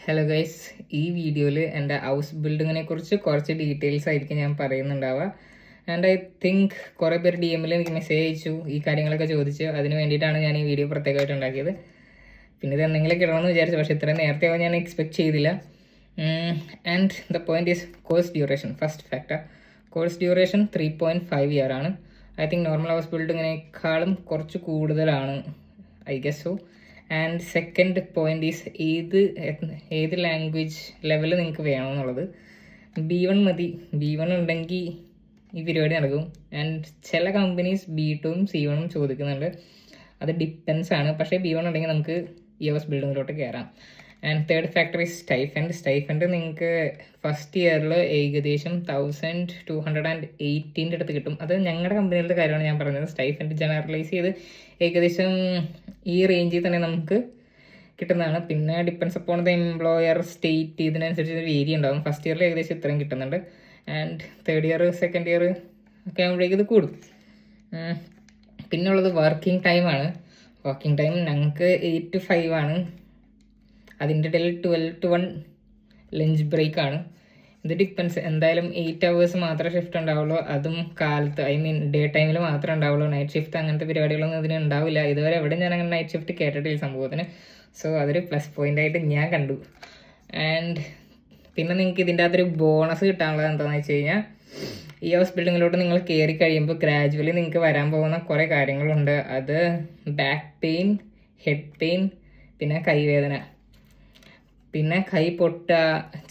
Hello guys, ഈ വീഡിയോയിൽ എൻ്റെ ഹൗസ് ബിൽഡിങ്ങിനെ കുറിച്ച് കുറച്ച് ഡീറ്റെയിൽസ് ആയിരിക്കും ഞാൻ പറയുന്നുണ്ടാവുക. ആൻഡ് ഐ തിങ്ക് കുറേ പേര് DM-ൽ എനിക്ക് മെസ്സേജ് അയച്ചു, ഈ കാര്യങ്ങളൊക്കെ ചോദിച്ചു. അതിന് വേണ്ടിയിട്ടാണ് ഞാൻ ഈ വീഡിയോ പ്രത്യേകമായിട്ട് ഉണ്ടാക്കിയത്. പിന്നെ ഇത് എന്തെങ്കിലും കിട്ടണമെന്ന് വിചാരിച്ചു, പക്ഷേ ഇത്രയും നേരത്തെ ആവാൻ ഞാൻ എക്സ്പെക്ട് ചെയ്തില്ല. And the point is course duration. First factor, course duration 3.5 year ആണ്. ഐ തിങ്ക് നോർമൽ ഹൗസ് ബിൽഡിങ്ങിനേക്കാളും കുറച്ച് കൂടുതലാണ്, I guess so. And second point is ഏത് ലാംഗ്വേജ് ലെവൽ നിങ്ങൾക്ക് വേണമെന്നുള്ളത്. B1 മതി. B1 ഉണ്ടെങ്കിൽ ഈ പരിപാടി നടക്കും. ആൻഡ് ചില കമ്പനീസ് B2 C1 ചോദിക്കുന്നുണ്ട്. അത് ഡിപ്പെൻസ് ആണ്. പക്ഷേ B1 ഉണ്ടെങ്കിൽ നമുക്ക് ഈ ഹൗസ് ബിൽഡിങ്ങിലോട്ട് കയറാം. And third factor is stipend നിങ്ങൾക്ക് ഫസ്റ്റ് ഇയറിൽ ഏകദേശം 1218 അടുത്ത് കിട്ടും. അത് ഞങ്ങളുടെ കമ്പനികളുടെ കാര്യമാണ് ഞാൻ പറഞ്ഞത്. സ്റ്റൈഫൻഡ് ജനറലൈസ് ചെയ്ത് ഏകദേശം ഈ റേഞ്ചിൽ തന്നെ നമുക്ക് കിട്ടുന്നതാണ്. പിന്നെ depends upon the employer, state, ഇതിനനുസരിച്ച് വേരി ഉണ്ടാകും. ഫസ്റ്റ് ഇയറിൽ ഏകദേശം ഇത്രയും കിട്ടുന്നുണ്ട്. And third year, second year ഒക്കെ ആകുമ്പോഴേക്കും ഇത് കൂടും. പിന്നെ ഉള്ളത് വർക്കിംഗ് ടൈമാണ്. വർക്കിംഗ് ടൈം ഞങ്ങൾക്ക് 8 to 5 ആണ്. അതിൻ്റെ ഇടയിൽ 12 to 1 ലഞ്ച് ബ്രേക്കാണ്. ഇത് ഡിപ്പെൻസ്. എന്തായാലും 8 hours മാത്രമേ ഷിഫ്റ്റ് ഉണ്ടാവുള്ളൂ. അതും കാലത്ത്, ഡേ ടൈമിൽ മാത്രമേ ഉണ്ടാവുള്ളൂ. നൈറ്റ് ഷിഫ്റ്റ് അങ്ങനത്തെ പരിപാടികളൊന്നും ഇതിന് ഉണ്ടാവില്ല. ഇതുവരെ എവിടെ ഞാൻ അങ്ങനെ നൈറ്റ് ഷിഫ്റ്റ് കേട്ടിട്ടില്ല സംഭവത്തിന്. സോ അതൊരു പ്ലസ് പോയിൻ്റായിട്ട് ഞാൻ കണ്ടു. ആൻഡ് പിന്നെ നിങ്ങൾക്ക് ഇതിൻ്റെ അകത്തൊരു ബോണസ് കിട്ടാനുള്ളത് എന്താണെന്ന് വെച്ച് കഴിഞ്ഞാൽ, ഈ ഹൗസ് ബിൽഡിങ്ങിലോട്ട് നിങ്ങൾ കയറി കഴിയുമ്പോൾ ഗ്രാജുവലി നിങ്ങൾക്ക് വരാൻ പോകുന്ന കുറേ കാര്യങ്ങളുണ്ട്. അത് ബാക്ക് പെയിൻ, ഹെഡ് പെയിൻ, പിന്നെ കൈവേദന, പിന്നെ കൈ പൊട്ടുക,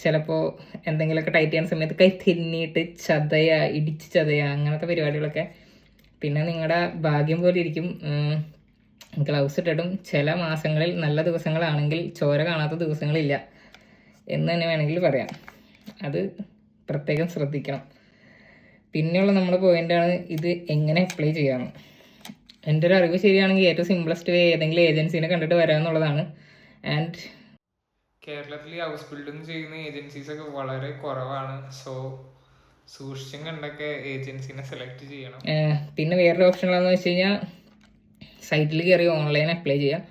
ചിലപ്പോൾ എന്തെങ്കിലുമൊക്കെ ടൈറ്റ് ചെയ്യുന്ന സമയത്ത് കൈ തിന്നിയിട്ട് ഇടിച്ച് ചതയുക, അങ്ങനത്തെ പരിപാടികളൊക്കെ. പിന്നെ നിങ്ങളുടെ ഭാഗ്യം പോലെ ഇരിക്കും. ഗ്ലൗസ് ഇട്ടിട്ടും ചില മാസങ്ങളിൽ, നല്ല ദിവസങ്ങളാണെങ്കിൽ ചോര കാണാത്ത ദിവസങ്ങളില്ല എന്ന് തന്നെ വേണമെങ്കിൽ പറയാം. അത് പ്രത്യേകം ശ്രദ്ധിക്കണം. പിന്നെയുള്ള നമ്മുടെ പോയിൻ്റാണ് ഇത് എങ്ങനെ അപ്ലൈ ചെയ്യാമെന്ന്. എൻ്റെ ഒരു അറിവ് ശരിയാണെങ്കിൽ ഏറ്റവും സിംപ്ലസ്റ്റ് വേ ഏതെങ്കിലും ഏജൻസീനെ കണ്ടിട്ട് വരാമെന്നുള്ളതാണ്. ആൻഡ് കേരളത്തിൽ ഹൗസ് ബിൽഡിംഗ് ചെയ്യുന്ന ഏജൻസീസൊക്കെ വളരെ കുറവാണ്. സോ സൂക്ഷിച്ചും കണ്ടൊക്കെ ഏജൻസീനെ സെലക്ട് ചെയ്യണം. പിന്നെ വേറൊരു ഓപ്ഷൻ ഉള്ളതെന്ന് വെച്ച് കഴിഞ്ഞാൽ, സൈറ്റിൽ കയറി ഓൺലൈൻ അപ്ലൈ ചെയ്യാം.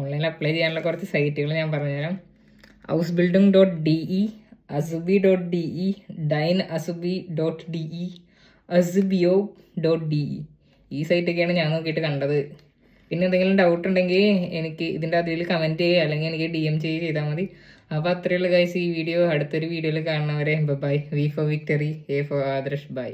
ഓൺലൈൻ അപ്ലൈ ചെയ്യാനുള്ള കുറച്ച് സൈറ്റുകൾ ഞാൻ പറഞ്ഞുതരാം. housebilding.de, azubi.de, dineazubi.de, azubio.de. ഈ സൈറ്റൊക്കെയാണ് ഞാൻ നോക്കിയിട്ട് കണ്ടത്. പിന്നെ എന്തെങ്കിലും ഡൗട്ട് ഉണ്ടെങ്കിൽ എനിക്ക് ഇതിൻ്റെ അതിൽ കമൻറ്റ് ചെയ്യുക, അല്ലെങ്കിൽ എനിക്ക് DM ചെയ്താൽ മതി. അപ്പോൾ അത്രയുള്ള ഗൈസ് ഈ വീഡിയോ. അടുത്തൊരു വീഡിയോയിൽ കാണുന്നവരെ bye. V for victory, A for Adarsh. By.